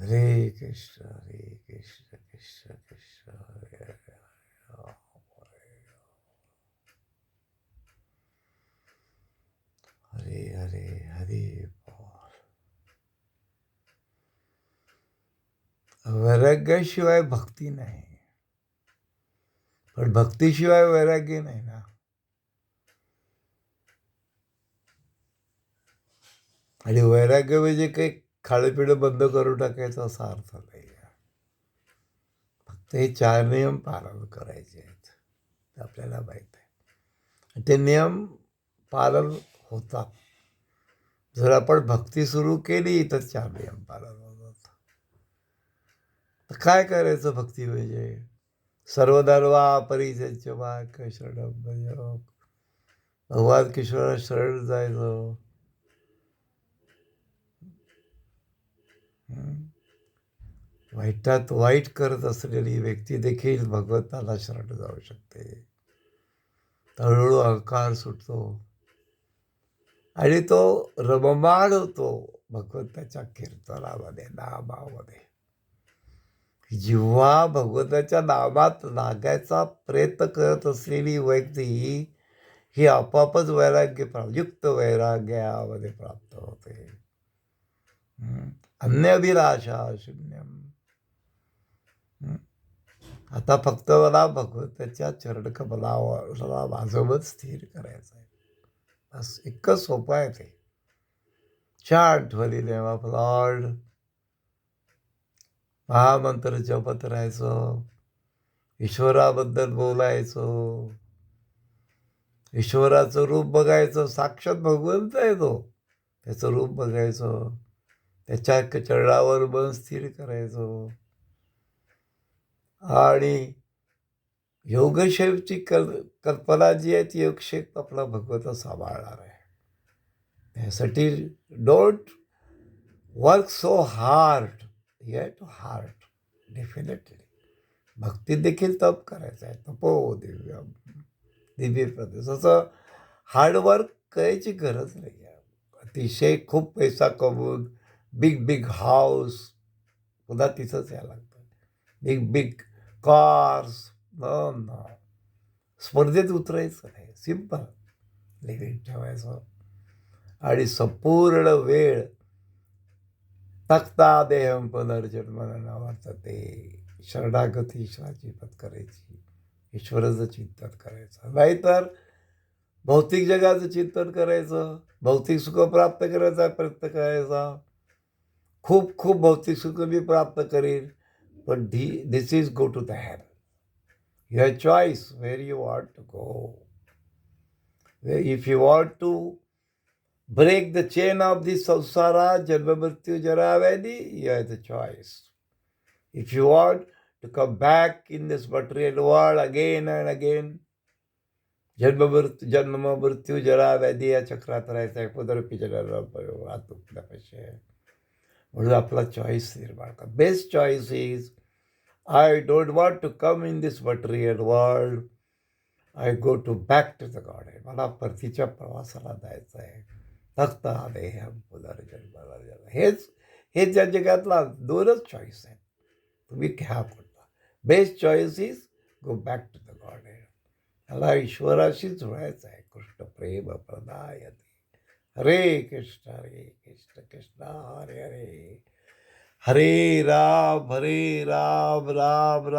हरे कृष्ण कृष्ण कृष्ण हरे हरे राम हरे हरे हरे बोल. वैराग्याशिवाय भक्ती नाही, पण भक्तीशिवाय वैराग्य नाही ना. आणि वैराग्य म्हणजे काही खाणंपिणं बंद करून टाकायचा असा अर्थ नाही. फक्त हे 4 नियम पालन करायचे आहेत, ते आपल्याला माहीत आहे. आणि ते नियम पालन होतात. जर आपण भक्ती सुरू केली तर 4 नियम पालन होतात. तर काय करायचं भक्ती म्हणजे? सर्वधर्वा परित्यज्य शरणं भज. भगवान किशोरा शरण जायचं. हं. वाईटात वाईट करत असलेली व्यक्ती देखील भगवंताला शरण जाऊ शकते. हळूहळू अहंकार सुटतो आणि तो रममाण होतो भगवंताच्या कीर्तनामध्ये, नामामध्ये. जेव्हा भगवंताच्या नामात लागायचा प्रयत्न करत असलेली व्यक्ती ही आपोआपच वैराग्य युक्त वैराग्यामध्ये प्राप्त होते. हं. अन्यभिलाषा शून्यम. हं. आता फक्त मला भगवंताच्या चरणकमलाला माझं स्थिर करायचं आहे. बस इतकं सोपं आहे ते. छान ध्वनी नेम ऑफ लॉर्ड. महामंत्र जपत राहायचं. ईश्वराबद्दल बोलायचं. ईश्वराचं रूप बघायचं. साक्षात भगवंत आहे तो. त्याचं रूप बघायचं. त्याच्या चरणावर मन स्थिर करायचं. आणि योगक्षेमची कल्पना जी आहे ती योगक्षेम आपला भगवंत सांभाळणार आहे. त्यासाठी don't work so hard, yet heart. Definitely भक्तीत देखील तप करायचं आहे. तपो दिव्य प्रदेश असं हार्डवर्क करायची गरज नाही आहे. अतिशय खूप पैसा कमवून बिग बिग हाऊस, पुन्हा तिथंच यायला लागतं. Big big cars. No no. स्पर्धेत उतरायचं नाही. सिंपल लिव्हिंग ठेवायचं आणि संपूर्ण वेळ तक्ता देहम पुनर्जन्म न वर्तते. शरणागती ईश्वराची करायची. ईश्वराचं चिंतन करायचं. नाहीतर भौतिक जगाचं चिंतन करायचं. भौतिक सुख प्राप्त करायचा प्रयत्न करायचा. खूप खूप भौतिक सुख मी प्राप्त करीन, पण this is go to the hell. Your choice where you want to go. If you want to break the chain of this samsara, janma mrityu jara vyadi, you have the choice. If you want to come back in this material world again and again, जन्म मृत्यू जरा व्याधी या चक्रात राहायचं आहे. पुनरपी जन्मल्यापाशी म्हणून आपला चॉईस निर्माण करा. Best choice is I don't want to come in this material world. I go to back to the God. मला परतीच्या प्रवासाला जायचं आहे. तख्त देहम पुनर्जन्म. हेच या जगातला 2च चॉईस आहेत. तुम्ही घ्या कुठला. Best choice is go back to the God. त्याला ईश्वराशी जुळायचं आहे. कृष्ण प्रेम प्रदायते. हरे कृष्ण कृष्ण हरे हरे. हरे राम राम राम.